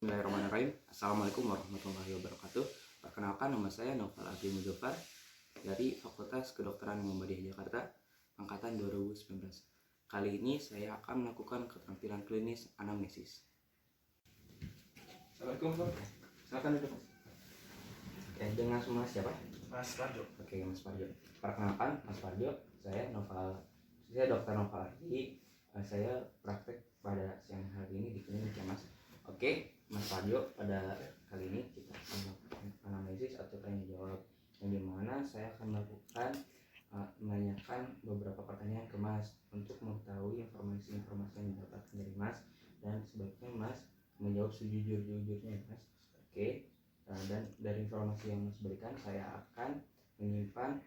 Bismillahirrahmanirrahim. Assalamualaikum warahmatullahi wabarakatuh. Perkenalkan, nama saya Noval Abdi Muzaffar dari Fakultas Kedokteran Muhammadiyah Jakarta, angkatan 2019. Kali ini saya akan melakukan keterampilan klinis anamnesis. Assalamualaikum, Bang. Silakan duduk, Mas. Oke, dengan semua siapa? Mas Parjo. Oke, Mas Parjo. Perkenalkan, Mas Parjo, saya Dr. Noval Abdi. Saya praktek pada siang hari ini di klinik ya, Mas. Oke, Mas Parjo, pada kali ini kita akan melakukan anamnesis atau tanya jawab, yang dimana saya akan melakukan menanyakan beberapa pertanyaan ke Mas untuk mengetahui informasi-informasi yang didapatkan dari Mas, dan sebaiknya Mas menjawab sejujur-jujurnya, Mas. Oke, dan dari informasi yang Mas berikan, saya akan menyimpan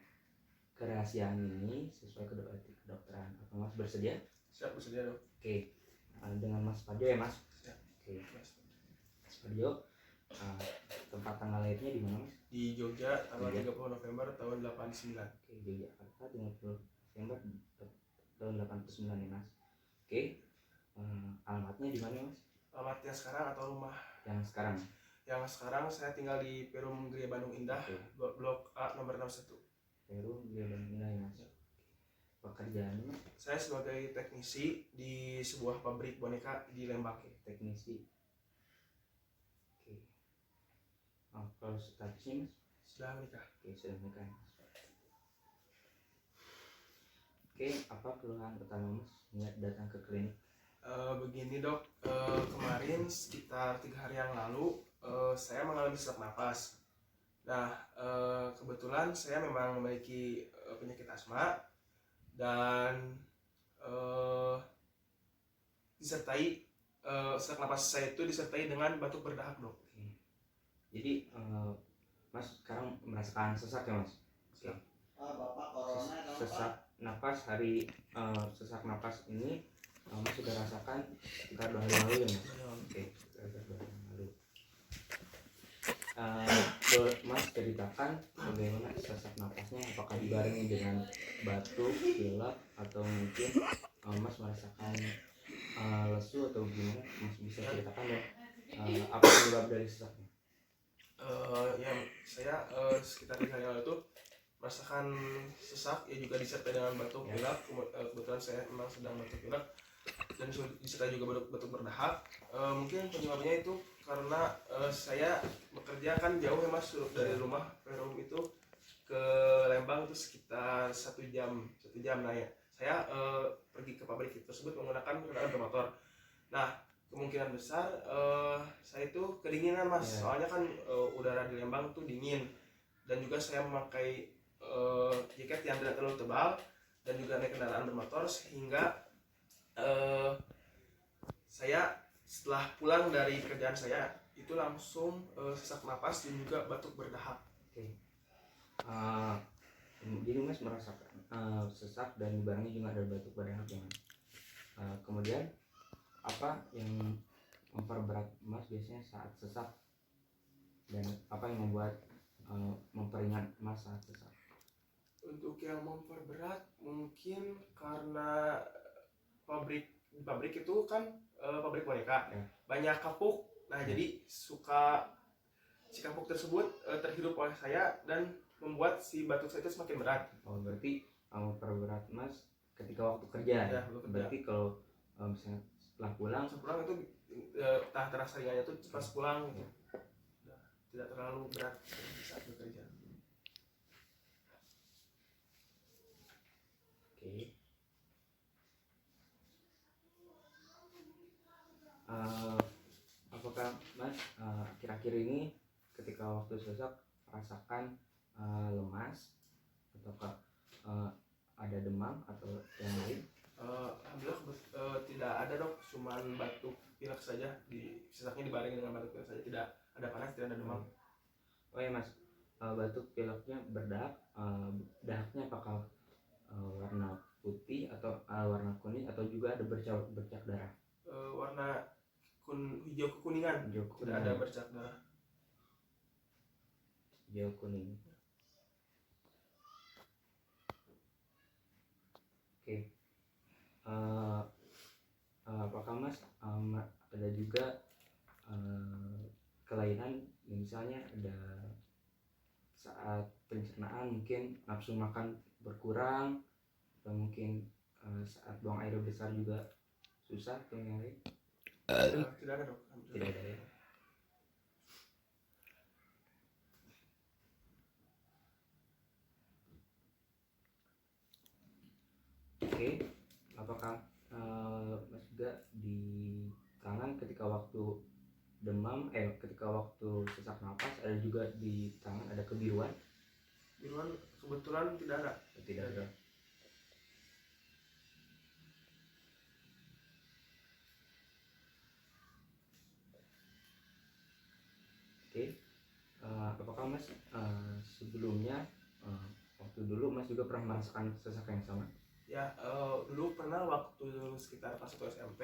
kerahasiaan ini sesuai kode etik kedokteran. Apa Mas bersedia? Siap, bersedia dong. Oke, dengan Mas Parjo ya, Mas. Siap. Oke, Mas Parjo, tempat tanggal lahirnya di mana, Mas? Di Jogja, tanggal 30 November tahun 89. Oke, Yogyakarta 30 November tahun 89 ya, Mas. Oke, alamatnya di mana, Mas? Alamatnya sekarang atau rumah? Yang sekarang. Yang sekarang saya tinggal di Perum Gria Bandung Indah, Blok A nomor 61. Perum Gria Bandung Indah ya, Mas. Pekerjaannya, Mas? Saya sebagai teknisi di sebuah pabrik boneka di Lembang. Teknisi. Oke. Kalau statusnya, Mas? Sudah menikah. Oke, sudah menikah, Mas. Oke, apa keluhan utama Mas niat datang ke klinik? Begini dok, kemarin sekitar 3 hari yang lalu saya mengalami sesak napas. Nah, kebetulan saya memang memiliki penyakit asma dan disertai sesak napas saya itu disertai dengan batuk berdahak, dok. Oke. Jadi Mas sekarang merasakan sesak ya, Mas? Oke. Bapak corona sesak napas sesak napas ini Mas sudah rasakan sekitar 2 hari lalu ya, Mas? Oke, sekitar 2 hari yang lalu. Mas ceritakan bagaimana sesak napasnya, apakah dibarengi dengan batuk, pilek, atau mungkin Mas merasakan lesu atau gimana? Mas bisa ceritakan ya apa penyebab dari sesaknya? Ya, saya sekitar 3 hari lalu itu merasakan sesak, ya juga disertai dengan batuk pilek. Kebetulan saya memang sedang batuk pilek dan disertai juga batuk berdahak. Mungkin penyebabnya itu karena saya bekerja kan jauh ya, Mas, dari rumah Perum itu ke Lembang itu sekitar 1 jam. Nah ya, saya pergi ke pabrik tersebut menggunakan kendaraan bermotor. Nah, kemungkinan besar saya itu kedinginan, Mas. Soalnya kan udara di Lembang tuh dingin, dan juga saya memakai jaket yang tidak terlalu tebal dan juga naik kendaraan bermotor, sehingga saya setelah pulang dari kerjaan saya itu langsung sesak napas dan juga batuk berdahak. Oke. Jadi Mas merasakan sesak dan dibarengi juga ada batuk berdahak ya, Mas. Kemudian apa yang memperberat Mas biasanya saat sesak, dan apa yang membuat memperingat Mas saat sesak? Untuk yang memperberat mungkin karena pabrik itu kan pabrik boneka, banyak kapuk. Nah, jadi si kapuk tersebut terhirup oleh saya dan membuat si batuk saya itu semakin berat. Oh, berarti memperberat Mas ketika waktu kerja ya? Berarti kalau misalnya setelah pulang itu terasa ringannya tuh pas pulang gitu. Tidak terlalu berat saat bekerja. Oke. Apakah Mas akhir-akhir ini ketika waktu sesak rasakan lemas, ataukah ada demam atau yang lain? Alhamdulillah tidak ada, dok. Cuman batuk pilek saja, sesaknya dibarengi dengan batuk pilek saja, tidak ada panas, tidak ada demam. Oh ya, Mas, batuk pileknya berdahak, dahaknya apakah warna putih atau warna kuning, atau juga ada bercak darah? Warna hijau kekuningan. Tidak ada bercak darah. Hijau kuning. Oke. Apakah Mas ada juga kelainan, misalnya ada saat pencernaan mungkin nafsu makan berkurang, atau mungkin saat buang air besar juga susah atau yang lain? Tidak ada dok. Tidak ada ya. Oke, apakah Mas juga di tangan ketika waktu demam, ketika waktu sesak napas, ada juga di tangan ada kebiruan? Biruan kebetulan tidak ada. Tidak ada. Oke, apakah Mas sebelumnya waktu dulu Mas juga pernah merasakan sesak yang sama? Ya, dulu pernah waktu sekitar kelas 1 SMP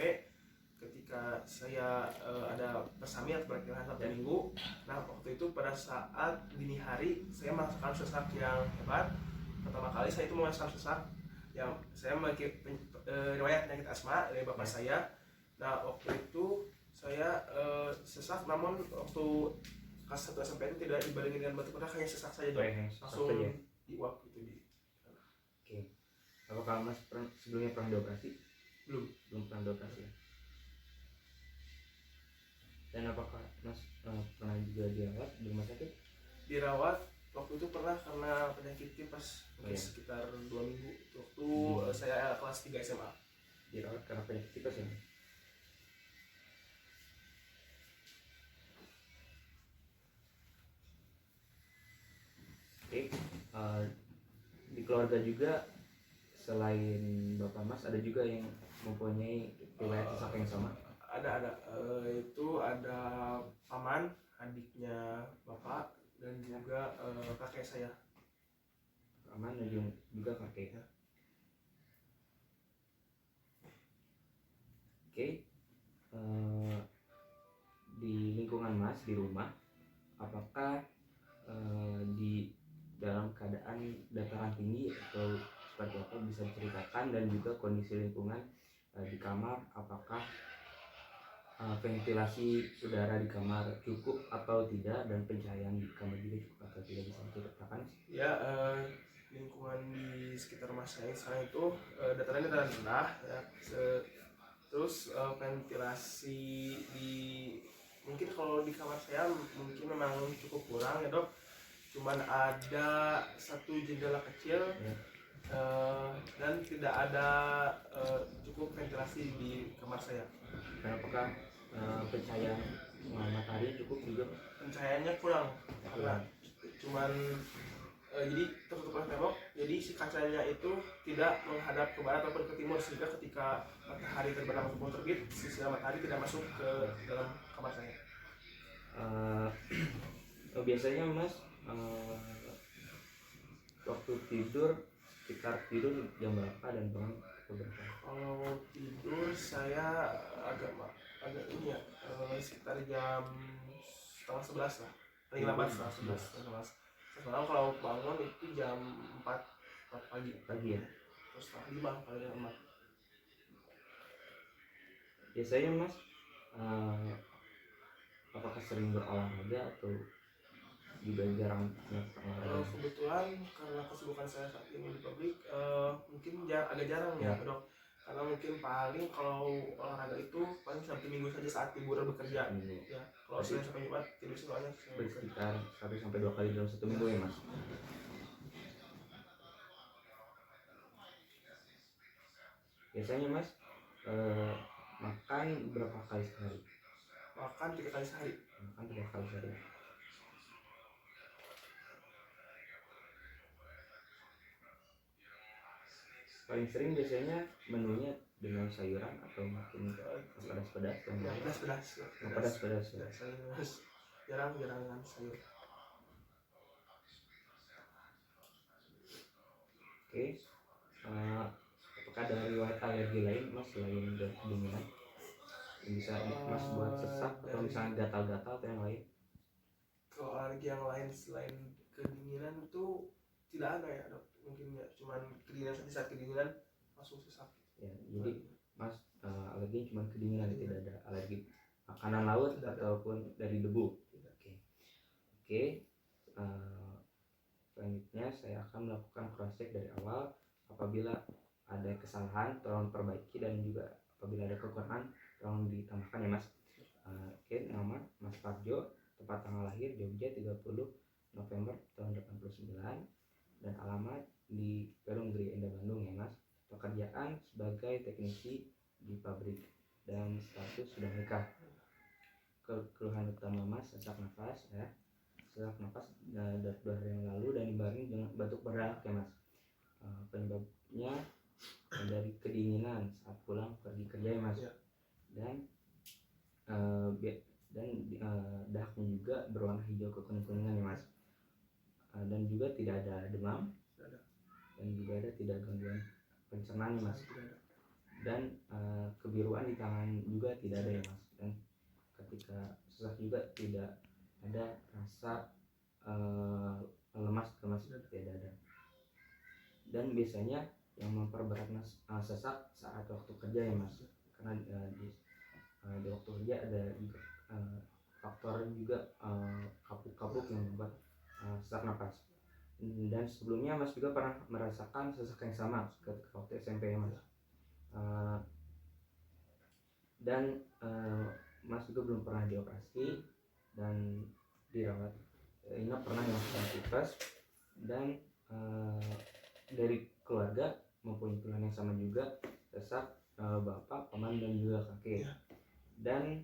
ketika saya ada persami atau berkira Sabtu Minggu. Nah, waktu itu pada saat dini hari saya merasakan sesak yang hebat. Pertama kali saya itu merasakan sesak yang saya memiliki riwayat penyakit asma dari bapak saya. Nah, waktu itu saya sesak, namun waktu kelas 1 SMP itu tidak dibarengi dengan batuk pilek, hanya sesak saja dok. Langsung diuap gitu di. Oke. Apakah Mas sebelumnya pernah dioperasi? Belum pernah dioperasi ya. Dan apakah Mas pernah juga dirawat di rumah sakit? Dirawat waktu itu pernah karena penyakit tipes sekitar 2 minggu waktu saya kelas 3 SMA. Dirawat karena penyakit tipes ya? Oke, di keluarga juga selain Bapak Mas ada juga yang mempunyai riwayat sesak yang sama? Ada. Itu ada paman, adiknya bapak, dan juga kakek saya. Paman dan juga kakek ya. Oke, di lingkungan Mas di rumah, apakah di dalam keadaan dataran tinggi atau seperti apa, bisa diceritakan, dan juga kondisi lingkungan di kamar, apakah ventilasi udara di kamar cukup atau tidak, dan pencahayaan di kamar juga cukup atau tidak, bisa diceritakan? Ya, lingkungan di sekitar rumah saya sekarang itu datarannya dataran rendah ya. Terus ventilasi di mungkin kalau di kamar saya mungkin memang cukup kurang ya dok. Cuman ada satu jendela kecil dan tidak ada cukup ventilasi di kamar saya. Dan apakah pencahayaan matahari cukup juga? Pencahayaannya kurang. Cuman jadi tertutup oleh tembok, jadi si kacanya itu tidak menghadap ke barat ataupun ke timur, sehingga ketika matahari terbenam ataupun terbit, sinar matahari tidak masuk ke dalam kamar saya. Biasanya Mas waktu tidur sekitar tidur jam berapa dan bangun berapa? Kalau tidur saya agak ini ya, sekitar jam 10:30 lah, paling lambat 11:30. Sekarang kalau bangun itu jam 4 pagi ya. Terus 4:30 paling lambat. Biasanya Mas apakah sering berolahraga atau juga jarang melakukan olahraga? Kebetulan karena kesibukan saya saat ini di pabrik, mungkin agak jarang ya dok. Karena mungkin paling kalau olahraga itu paling Sabtu Minggu saja saat libur bekerja. Ya, kalau Senin sampai Jumat tidur semuanya sekitar 1 sampai 2 kali dalam 1 minggu ya Mas. Biasanya Mas makan berapa kali sehari? Makan 3 kali sehari. Makan 3 kali sehari. Paling sering biasanya menunya dengan sayuran atau mungkin pedas-pedas? Pedas-pedas. Jarang dengan sayur. Oke. Apakah ada riwayat alergi lain Mas selain dari kedinginan yang bisa Mas buat sesak atau misalnya gatal-gatal atau yang lain? Kalau alergi yang lain selain kedinginan itu tidak ada ya dok. Mungkin ya cuman kedinginan, saat kedinginan langsung sesak ya. Jadi Mas alergi cuma kedinginan, tidak ada alergi makanan laut ataupun dari debu? Oke, selanjutnya saya akan melakukan cross check dari awal. Apabila ada kesalahan tolong perbaiki, dan juga apabila ada kekurangan tolong ditambahkan ya Mas. Oke, nama Mas Parjo, tempat tanggal lahir Jogja 30 November tahun 89, dan alamat di Perum Gria Indah Bandung ya Mas. Pekerjaan sebagai teknisi di pabrik dan status sudah nikah. Keluhan utama Mas sesak nafas ya. Sesak nafas dari 2 hari yang lalu dan dibarengi dengan batuk berdahak ya Mas. Penyebabnya dari kedinginan saat pulang pergi kerja ya Mas. Dan dahaknya juga berwarna hijau kekuning-kuningan ya Mas. Dan juga tidak ada demam, dan juga tidak gangguan pencernaan ya Mas. Dan kebiruan di tangan juga tidak ada ya Mas. Dan ketika sesak juga tidak ada rasa lemas tidak ada. Dan biasanya yang memperberat sesak saat waktu kerja ya Mas, karena di waktu kerja ada juga faktor juga kabuk-kabuk yang membuat sesak napas. Dan sebelumnya Mas juga pernah merasakan sesak yang sama ketika waktu SMP ya Mas. Dan Mas juga belum pernah dioperasi dan dirawat inap pernah yang tipes. Dan dari keluarga mempunyai keluhan yang sama juga, sesak bapak, paman, dan juga kakek. Dan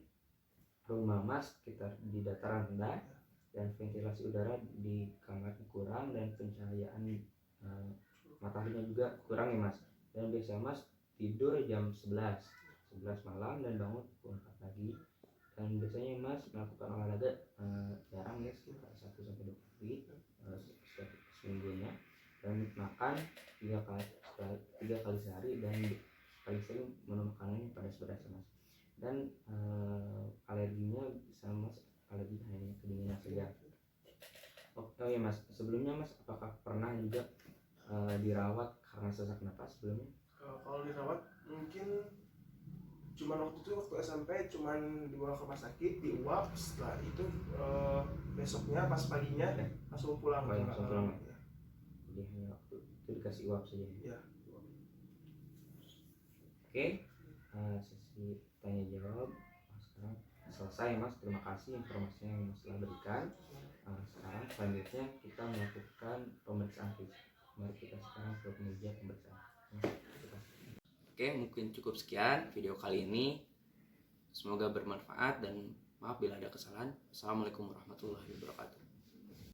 rumah Mas sekitar di dataran rendah, dan ventilasi udara di kamar kurang, dan pencahayaan mataharinya juga kurang ya Mas. Dan biasa Mas tidur jam 11 malam dan bangun pukul 4 pagi. Dan biasanya Mas melakukan olahraga jarang ya, sekitar 1-2 kali setiap seminggunya. Dan makan 3 kali sehari, dan paling sering menu makanannya pedas-pedas ya Mas. Dan alerginya bisa Mas, alerginya hanya kedinginan saja. Oh ya Mas, sebelumnya Mas apakah pernah juga dirawat karena sesak napas sebelumnya? Kalau dirawat mungkin cuman waktu SMP cuman dibawa ke rumah sakit, diuap. Setelah itu besoknya pas paginya langsung pulang. Langsung pulang ya. Jadi hanya waktu itu dikasih uap saja ya. Oke, sesi tanya jawab sekarang selesai Mas. Terima kasih informasinya yang Mas telah berikan. Sekarang selanjutnya kita melakukan pemeriksaan fisik. Mari kita sekarang ke meja pemeriksaan. Oke, mungkin cukup sekian video kali ini. Semoga bermanfaat, dan maaf bila ada kesalahan. Assalamualaikum warahmatullahi wabarakatuh.